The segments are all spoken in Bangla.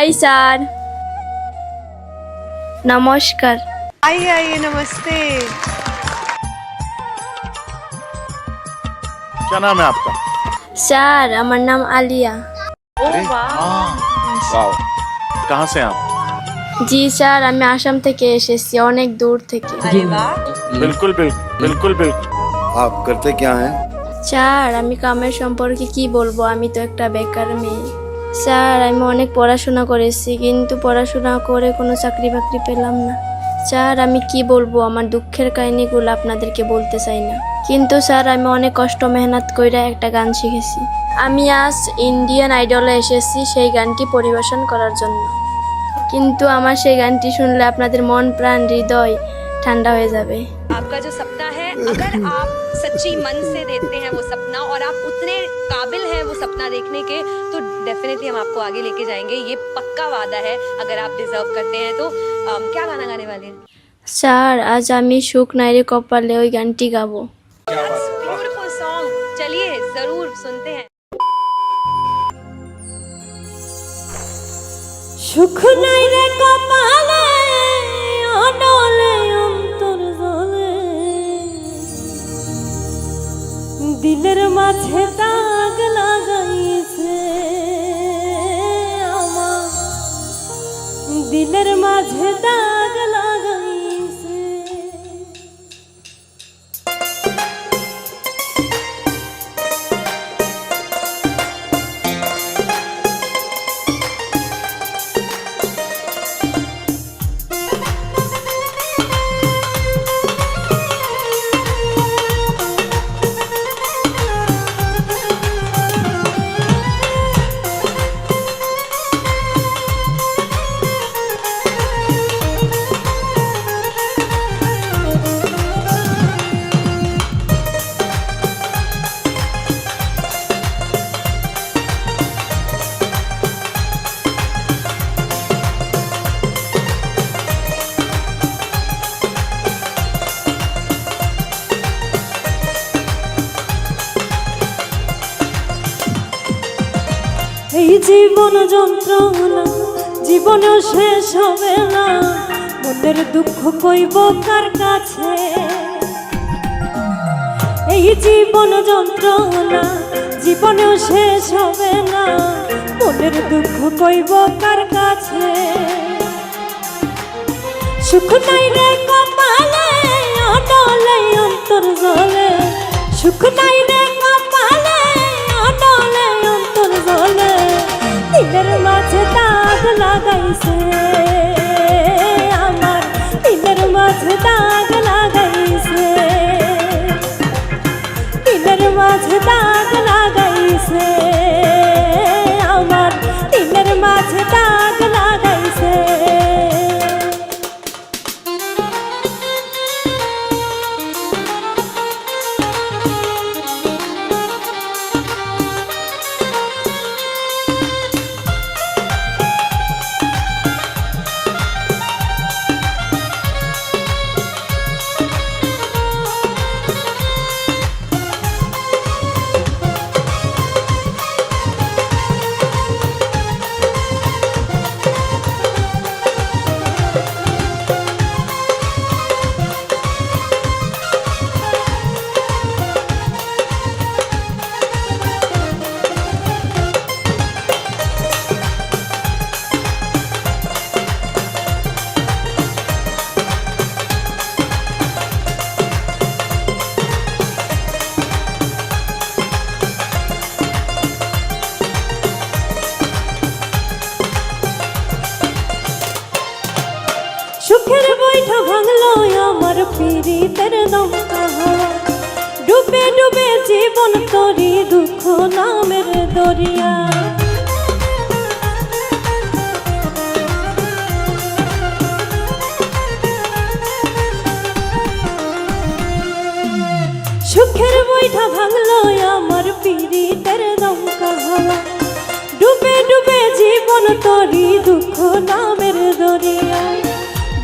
हाय सर, नमस्कार। आइए आइए, नमस्ते। क्या नाम है आपका? सर हमारा नाम आलिया। अरे वाह, कहाँ से आप? জি স্যার, আমি আসাম থেকে এসেছি, অনেক দূর থেকে। अरे वाह। बिल्कुल बिल्कुल बिल्कुल बिल्कुल। आप करते क्या हैं? স্যার আমি কামের সম্পর্কে কি বলবো, আমি তো একটা বেকার মেয়ে। স্যার আমি অনেক পড়াশোনা করেছি, কিন্তু পড়াশোনা করে কোনো চাকরি বাকরি পেলাম না। স্যার আমি কি বলবো, আমার দুঃখের কাহিনীগুলো আপনাদেরকে বলতে চাই না, কিন্তু স্যার আমি অনেক কষ্ট মেহনত করে একটা গান শিখেছি। আমি আজ ইন্ডিয়ান আইডলে এসেছি সেই গানটি পরিবেশন করার জন্য, কিন্তু আমার সেই গানটি শুনলে আপনাদের মন প্রাণ হৃদয় ঠান্ডা হয়ে যাবে। आपका जो सपना है, अगर आप सच्ची मन से देखते हैं वो सपना और आप उतने काबिल हैं वो सपना देखने के, तो डेफिनेटली हम आपको आगे लेके जाएंगे, ये पक्का वादा है। अगर आप डिजर्व करते हैं तो क्या गाना गाने वाले हैं? স্যার আজ আমি সুখ নাইরে কপালে ওই গানটি গাবো। ब्यूटीफुल सॉन्ग, चलिए जरूर सुनते हैं। সুখ নাই রে কপালে অনলে অন্তর জলে, দিলের মাঝে দাগ লাগাইছে আমার, দিলের মাঝে দাগ লাগাইছে। এই জীবন যন্ত্রণা জীবনেও শেষ হবে না, মনের দুঃখ কইব কার কাছে। এই জীবন যন্ত্রণা জীবনেও শেষ হবে না, মনের দুঃখ কইব কার কাছে। সুখ নাই রে কপালে অনলে অন্তর জলে, সুখ নাই রে কপালে অনলে অন্তর জলে, দিলের মাঝে দাগ লাগাইছে আমার, দিলের মাঝে দাগ লাগাইছে, দিলের মাঝে দাগ লাগাইছে আমার, দিলের মাঝে দাগ লাগাইছে। সুখের বৈঠা ভাঙলো আমার পীড়িতের দমকা হাওয়া, ডুবে ডুবে জীবন তরি দুঃখ নামের দরিয়া। সুখের বৈঠা ভাঙলো আমার পীড়িতের দমকা হাওয়া, ডুবে ডুবে জীবন তরি দুঃখ নামের দরিয়া।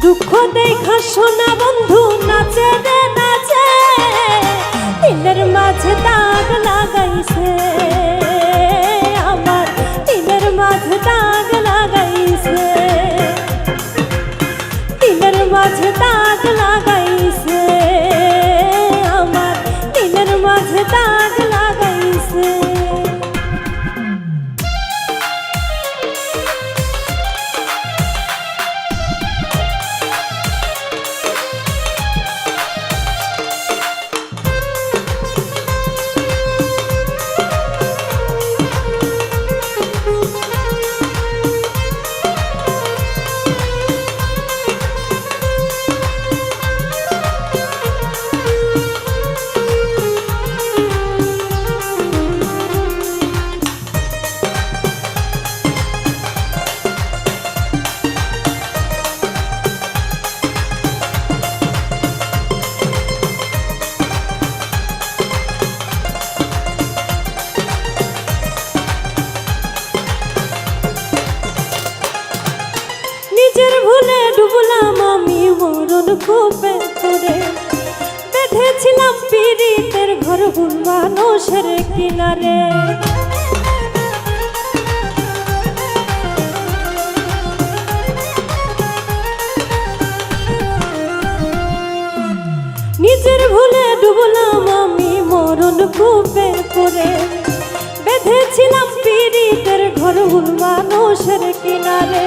দুঃখ দেখা শোনা বন্ধু নাচে রে নাচে, দিলের মাঝে দাগ লাগাইছে আমার, দিলের মাঝে দাগ লাগাইছে। ডুবলাম আমি মরণ কূপে করে, বেঁধেছিলাম পীড়িতের ঘর ভুল মানুষের কিনারে। নিজের ভুলে ডুবলাম আমি মরণ কূপে করে, বেঁধেছিলাম পীড়িতের ঘর ভুল মানুষের কিনারে।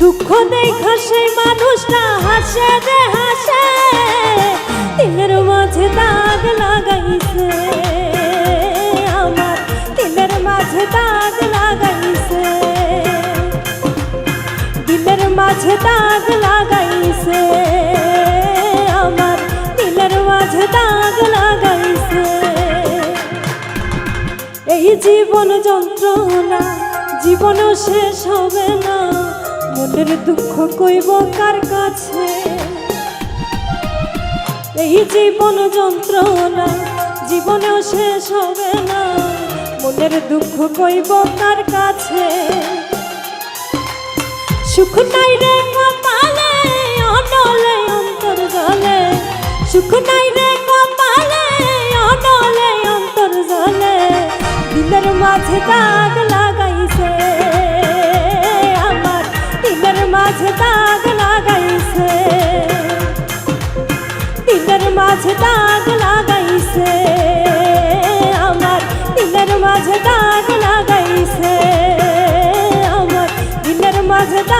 দুঃখ দেখা সেই মানুষটা হাসে রে হাসে, দিলের মাঝে দাগ লাগাইছে আমার, দিলের মাঝে দাগ লাগাইছে, দিলের মাঝে দাগ লাগাইছে আমার, দিলের মাঝে দাগ লাগাইছে। এই জীবন যন্ত্রণা জীবনও শেষ হবে না, মনের দুঃখ কইব কার কাছে। এই জীবন যন্ত্রণা জীবনেও শেষ হবে না, মনের দুঃখ কইব কার কাছে। সুখ নাই রে কপালে অনলে অন্তর জলে, সুখ নাই রে কপালে অনলে অন্তর জলে, দিলের মাঝে দাগ লাগাইছে আমার, দিলের মাঝে দাগ লাগাইছে, দিলের মাঝে দাগ লাগাইছে আমার, দিলের মাঝে দাগ লাগাইছে আমার, দিলের মাঝে দাগ